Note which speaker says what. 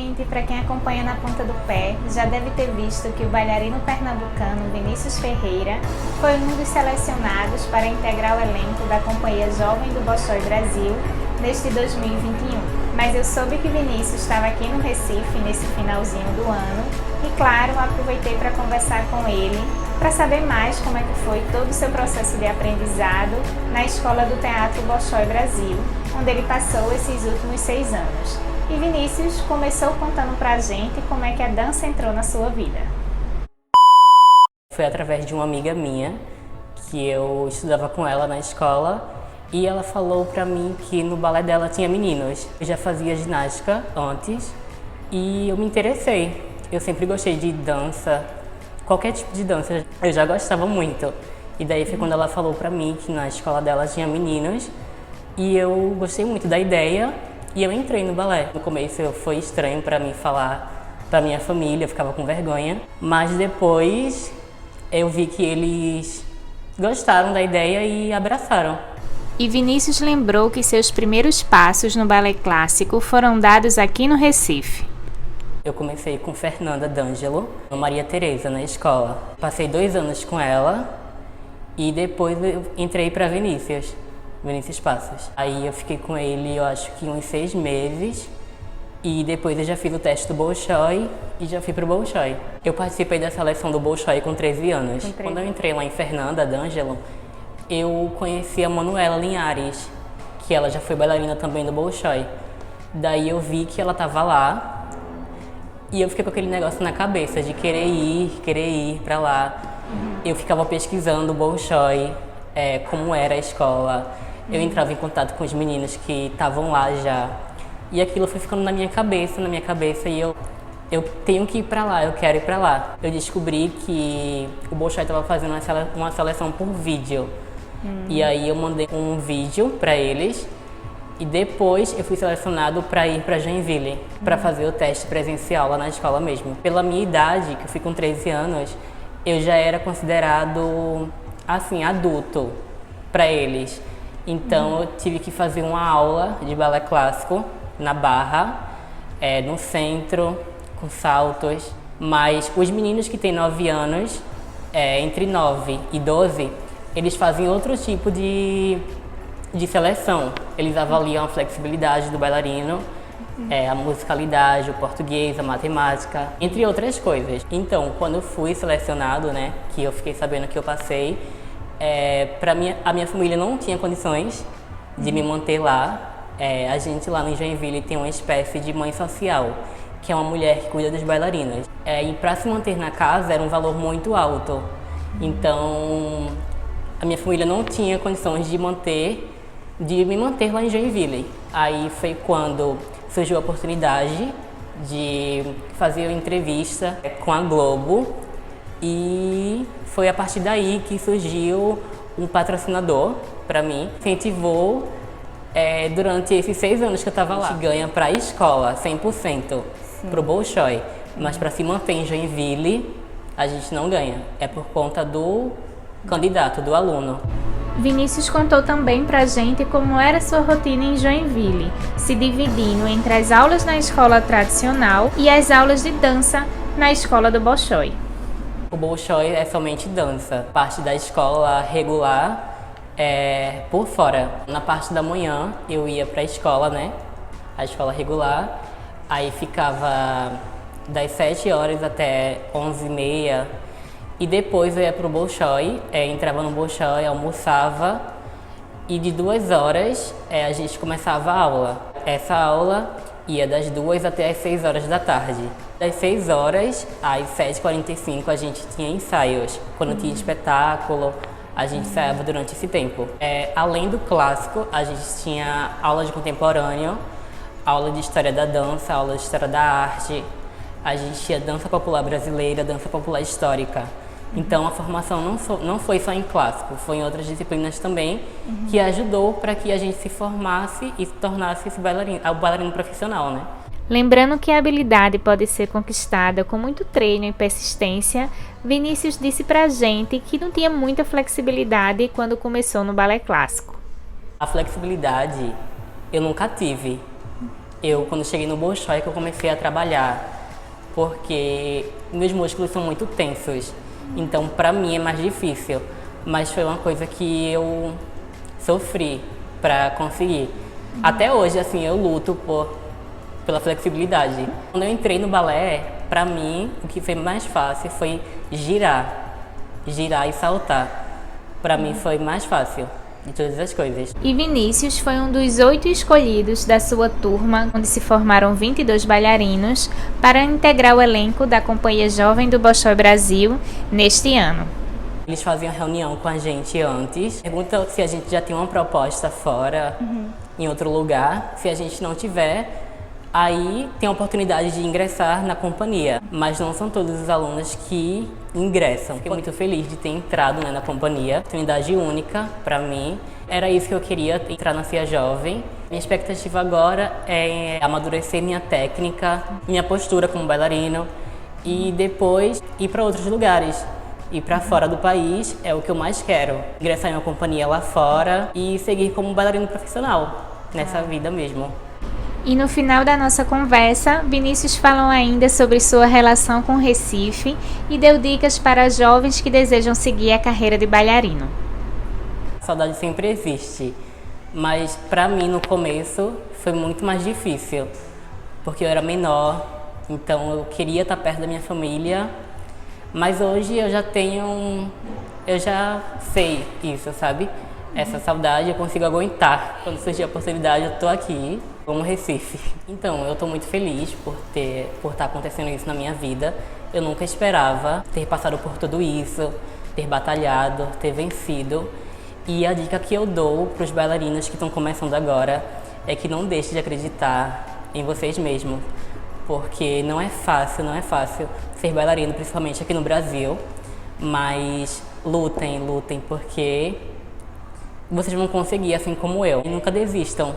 Speaker 1: gente, para quem acompanha na ponta do pé, já deve ter visto que o bailarino pernambucano Vinícius Ferreira foi um dos selecionados para integrar o elenco da Companhia Jovem do Bolshoi Brasil neste 2021. Mas eu soube que Vinícius estava aqui no Recife nesse finalzinho do ano e, claro, aproveitei para conversar com ele para saber mais como é que foi todo o seu processo de aprendizado na Escola do Teatro Bolshoi Brasil, onde ele passou esses últimos 6 anos. E Vinícius começou contando pra gente como é que a dança entrou na sua vida.
Speaker 2: Foi através de uma amiga minha, que eu estudava com ela na escola, e ela falou pra mim que no balé dela tinha meninos. Eu já fazia ginástica antes e eu me interessei. Eu sempre gostei de dança, qualquer tipo de dança, eu já gostava muito. E daí foi quando ela falou pra mim que na escola dela tinha meninos e eu gostei muito da ideia e eu entrei no balé. No começo foi estranho pra mim falar pra minha família, eu ficava com vergonha, mas depois eu vi que eles gostaram da ideia e abraçaram.
Speaker 1: E Vinícius lembrou que seus primeiros passos no balé clássico foram dados aqui no Recife.
Speaker 2: Eu comecei com Fernanda D'Angelo, Maria Tereza, na escola. Passei 2 anos com ela e depois eu entrei para Vinícius Passos. Aí eu fiquei com ele, eu acho que uns 6 meses e depois eu já fiz o teste do Bolshoi e já fui pro Bolshoi. Eu participei da seleção do Bolshoi com 13 anos. Quando eu entrei lá em Fernanda D'Angelo, eu conheci a Manuela Linhares, que ela já foi bailarina também do Bolshoi. Daí eu vi que ela tava lá e eu fiquei com aquele negócio na cabeça de querer ir pra lá. Eu ficava pesquisando o Bolshoi, como era a escola. Eu entrava em contato com os meninos que estavam lá já. E aquilo foi ficando na minha cabeça e eu tenho que ir pra lá, eu quero ir pra lá. Eu descobri que o Bolshoi estava fazendo uma seleção por vídeo. E aí eu mandei um vídeo pra eles e depois eu fui selecionado para ir para Joinville para fazer o teste presencial lá na escola mesmo. Pela minha idade, que eu fui com 13 anos, eu já era considerado assim adulto para eles. Então eu tive que fazer uma aula de balé clássico na Barra, no centro, com saltos. Mas os meninos que têm 9 anos, entre 9 e 12, eles fazem outro tipo de seleção. Eles avaliam a flexibilidade do bailarino, a musicalidade, o português, a matemática, entre outras coisas. Então, quando eu fui selecionado, né, que eu fiquei sabendo que eu passei, a minha família não tinha condições de me manter lá. A gente lá no Joinville tem uma espécie de mãe social, que é uma mulher que cuida dos bailarinos. E para se manter na casa era um valor muito alto. Então, a minha família não tinha condições de me manter lá em Joinville. Aí foi quando surgiu a oportunidade de fazer uma entrevista com a Globo e foi a partir daí que surgiu um patrocinador para mim, incentivou durante esses 6 anos que eu estava lá. A gente ganha para a escola 100% para o Bolshoi, mas para se manter em Joinville a gente não ganha, é por conta do candidato, do aluno.
Speaker 1: Vinícius contou também pra gente como era sua rotina em Joinville, se dividindo entre as aulas na escola tradicional e as aulas de dança na escola do Bolshoi.
Speaker 2: O Bolshoi é somente dança, parte da escola regular é por fora. Na parte da manhã eu ia pra escola, né, a escola regular, aí ficava das 7 horas até 11h30. E depois eu ia pro Bolshoi, entrava no Bolshoi, almoçava e de 2 horas a gente começava a aula. Essa aula ia das 2 até as 6 horas da tarde. Das 6 horas às 7h45 a gente tinha ensaios. Quando tinha espetáculo, a gente ensaiava durante esse tempo. Além do clássico, a gente tinha aula de contemporâneo, aula de história da dança, aula de história da arte. A gente tinha dança popular brasileira, dança popular histórica. Então a formação não foi só em clássico, foi em outras disciplinas também, que ajudou para que a gente se formasse e se tornasse o bailarino profissional, né?
Speaker 1: Lembrando que a habilidade pode ser conquistada com muito treino e persistência, Vinícius disse pra gente que não tinha muita flexibilidade quando começou no balé clássico.
Speaker 2: A flexibilidade eu nunca tive, Quando cheguei no Bolshoi, que eu comecei a trabalhar, porque meus músculos são muito tensos, então para mim é mais difícil, mas foi uma coisa que eu sofri para conseguir. Até hoje, assim, eu luto pela flexibilidade. Quando eu entrei no balé, para mim, o que foi mais fácil foi girar e saltar. Para mim foi mais fácil de todas as coisas.
Speaker 1: E Vinícius foi um dos 8 escolhidos da sua turma, onde se formaram 22 bailarinos, para integrar o elenco da Companhia Jovem do Bolshoi Brasil neste ano.
Speaker 2: Eles faziam reunião com a gente antes, perguntam se a gente já tem uma proposta fora, em outro lugar. Se a gente não tiver, aí tem a oportunidade de ingressar na companhia, mas não são todos os alunos que ingressam. Fiquei muito feliz de ter entrado, né, na companhia, oportunidade única para mim. Era isso que eu queria, entrar na FIA Jovem. Minha expectativa agora é amadurecer minha técnica, minha postura como bailarino e depois ir para outros lugares. Ir para fora do país é o que eu mais quero. Ingressar em uma companhia lá fora e seguir como bailarino profissional, nessa vida mesmo.
Speaker 1: E no final da nossa conversa, Vinícius falou ainda sobre sua relação com Recife e deu dicas para jovens que desejam seguir a carreira de bailarino.
Speaker 2: A saudade sempre existe, mas para mim no começo foi muito mais difícil, porque eu era menor, então eu queria estar perto da minha família, mas hoje eu já sei isso, sabe? Essa saudade eu consigo aguentar. Quando surgir a oportunidade, eu tô aqui, como Recife. Então, eu tô muito feliz por estar acontecendo isso na minha vida. Eu nunca esperava ter passado por tudo isso, ter batalhado, ter vencido. E a dica que eu dou para os bailarinos que estão começando agora é que não deixem de acreditar em vocês mesmos, porque não é fácil ser bailarino, principalmente aqui no Brasil, mas lutem, porque vocês vão conseguir, assim como eu. E nunca desistam.